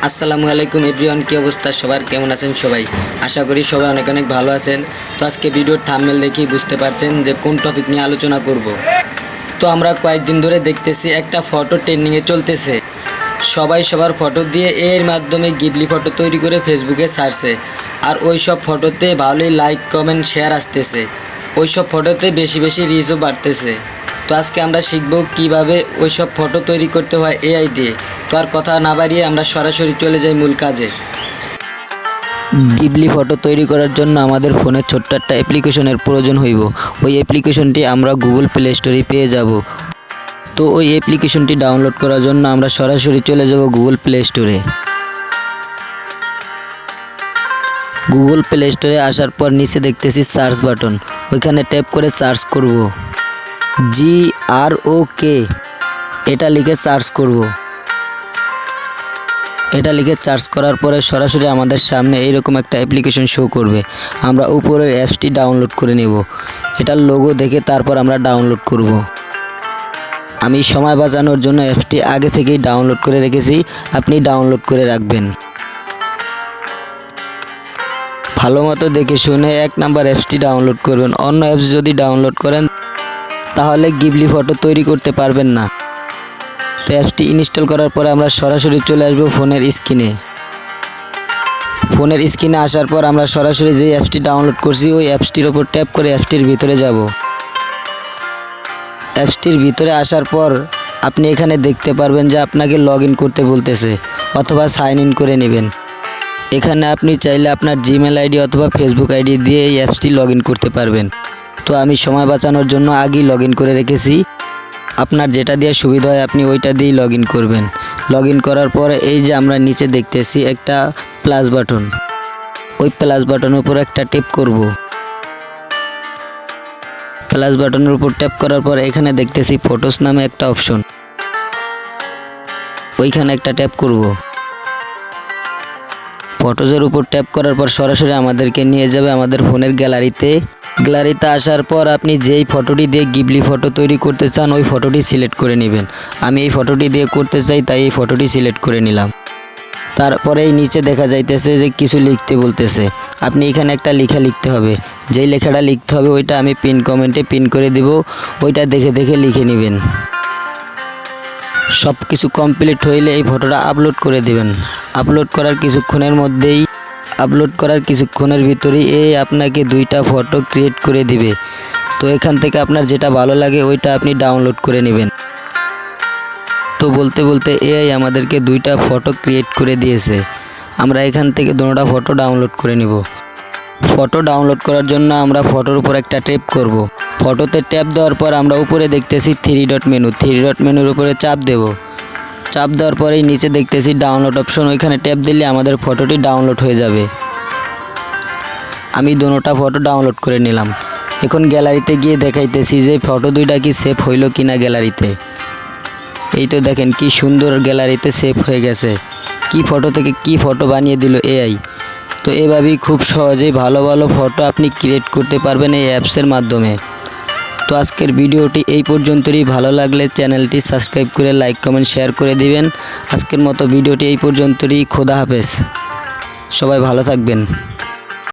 আসসালামু আলাইকুম এভরিওয়ান, কি অবস্থা সবার, কেমন আছেন সবাই? আশা করি সবাই অনেক অনেক ভালো আছেন। তো আজকে ভিডিওর থাম্বনেল দেখেই বুঝতে পারছেন যে কোন টপিক নিয়ে আলোচনা করব। তো আমরা কয়েকদিন ধরে দেখতেছি একটা ফটো ট্রেন্ডিংয়ে চলতেছে। সবাই সবার ফটো দিয়ে এর মাধ্যমে গিবলি ফটো তৈরি করে ফেসবুকে ছাড়ছে। আর ওই সব ফটোতে ভালোই লাইক কমেন্ট শেয়ার আসতেছে, ওই সব ফটোতে বেশি বেশি রিচও বাড়তেছে। তো আজকে আমরা শিখব কিভাবে ওই সব ফটো তৈরি করতে হয় এআই দিয়ে। তো আর কথা না বাড়িয়ে আমরা সরাসরি চলে যাই মূল কাজে। গিবলি ফটো তৈরি করার জন্য আমাদের ফোনে ছোট্ট একটা অ্যাপ্লিকেশনের প্রয়োজন হইব। ওই অ্যাপ্লিকেশনটি আমরা গুগল প্লে স্টোরে পেয়ে যাব। তো ওই অ্যাপ্লিকেশনটি ডাউনলোড করার জন্য আমরা সরাসরি চলে যাব গুগল প্লে স্টোরে। গুগল প্লে স্টোরে আসার পর নিচে দেখতেছি সার্চ বাটন, ওইখানে ট্যাপ করে সার্চ করব GROK, এটা লিখে সার্চ করব। এটা লিখে সার্চ করার পরে সরাসরি আমাদের সামনে এইরকম একটা অ্যাপ্লিকেশন শো করবে। আমরা উপরের অ্যাপসটি ডাউনলোড করে নেব। এটার লোগো দেখে তারপর আমরা ডাউনলোড করব। আমি সময় বাঁচানোর জন্য অ্যাপসটি আগে থেকেই ডাউনলোড করে রেখেছি, আপনি ডাউনলোড করে রাখবেন। ভালো মতো দেখে শুনে 1 নাম্বার অ্যাপসটি ডাউনলোড করবেন। অন্য অ্যাপস যদি ডাউনলোড করেন তাহলে গিবলি ফটো তৈরি করতে পারবেন না। তো অ্যাপসটি ইনস্টল করার পরে আমরা সরাসরি চলে আসবো ফোনের স্ক্রিনে। ফোনের স্ক্রিনে আসার পর আমরা সরাসরি যে অ্যাপসটি ডাউনলোড করছি ওই অ্যাপসটির ওপর ট্যাপ করে অ্যাপসটির ভিতরে যাব। অ্যাপসটির ভিতরে আসার পর আপনি এখানে দেখতে পারবেন যে আপনাকে লগ ইন করতে বলতেছে অথবা সাইন ইন করে নেবেন। এখানে আপনি চাইলে আপনার জিমেল আইডি অথবা ফেসবুক আইডি দিয়ে এই অ্যাপসটি লগ ইন করতে পারবেন। তো আমি সময় বাঁচানোর জন্য আগেই লগ ইন করে রেখেছি। আপনার যেটা দিয়ে সুবিধা হয় আপনি ওইটা দিয়েই লগ ইন করবেন। লগ ইন করার পরে এই যে আমরা নিচে দেখতেছি একটা প্লাস বাটন, ওই প্লাস বাটনের উপর একটা ট্যাপ করব। প্লাস বাটনের উপর ট্যাপ করার পর এখানে দেখতেছি ফটোস নামে একটা অপশন, ওইখানে একটা ট্যাপ করব। ফটোজের উপর ট্যাপ করার পর সরাসরি আমাদেরকে নিয়ে যাবে আমাদের ফোনের গ্যালারিতে। গ্যালারিতে আসার পর আপনি যেই ফটোটি দিয়ে গিবলি ফটো তৈরি করতে চান ওই ফটোটি সিলেক্ট করে নেবেন। আমি এই ফটোটি দিয়ে করতে চাই, তাই এই ফটোটি সিলেক্ট করে নিলাম। তারপরে এই নিচে দেখা যাইতেছে যে কিছু লিখতে বলতেছে, আপনি এখানে একটা লেখা লিখতে হবে। যেই লেখাটা লিখতে হবে ওইটা আমি পিন কমেন্টে পিন করে দিব, ওইটা দেখে দেখে লিখে নেবেন। সব কিছু কমপ্লিট হইলে এই ফটোটা আপলোড করে দিবেন। আপলোড করার কিছুক্ষণের ভিতরেই আপনাকে 2টা ফটো ক্রিয়েট করে দিবে। তো এখান থেকে আপনার যেটা ভালো লাগে ওইটা আপনি ডাউনলোড করে নেবেন। তো বলতে বলতে এআই আমাদেরকে 2টা ফটো ক্রিয়েট করে দিয়েছে। আমরা এখান থেকে 2টা ফটো ডাউনলোড করে নিব। ফটো ডাউনলোড করার জন্য আমরা ফটোর উপর একটা ট্যাপ করব। ফটোতে ট্যাপ দেওয়ার পর আমরা উপরে দেখতেছি 3 ডট মেনু, 3 ডট মেনুর উপরে চাপ দেব। চাপ দেওয়ার পরেই নিচে দেখতেছি ডাউনলোড অপশন, ওইখানে ট্যাপ দিলে আমাদের ফটোটি ডাউনলোড হয়ে যাবে। আমি 2টা ফটো ডাউনলোড করে নিলাম। এখন গ্যালারিতে গিয়ে দেখাইতেছি যে ফটো 2টা কি সেভ হইলো কিনা গ্যালারিতে। এই তো দেখেন কি সুন্দর গ্যালারিতে সেভ হয়ে গেছে। কি ফটো থেকে কি ফটো বানিয়ে দিল এআই। তো এভাবেই খুব সহজেই ভালো ভালো ফটো আপনি ক্রিয়েট করতে পারবেন এই অ্যাপসের মাধ্যমে। তো আজকের ভিডিওটি এই পর্যন্তই। ভালো লাগলে চ্যানেলটি সাবস্ক্রাইব করে লাইক কমেন্ট শেয়ার করে দিবেন। আজকের মতো ভিডিওটি এই পর্যন্তই। খোদা হাফেজ, সবাই ভালো থাকবেন।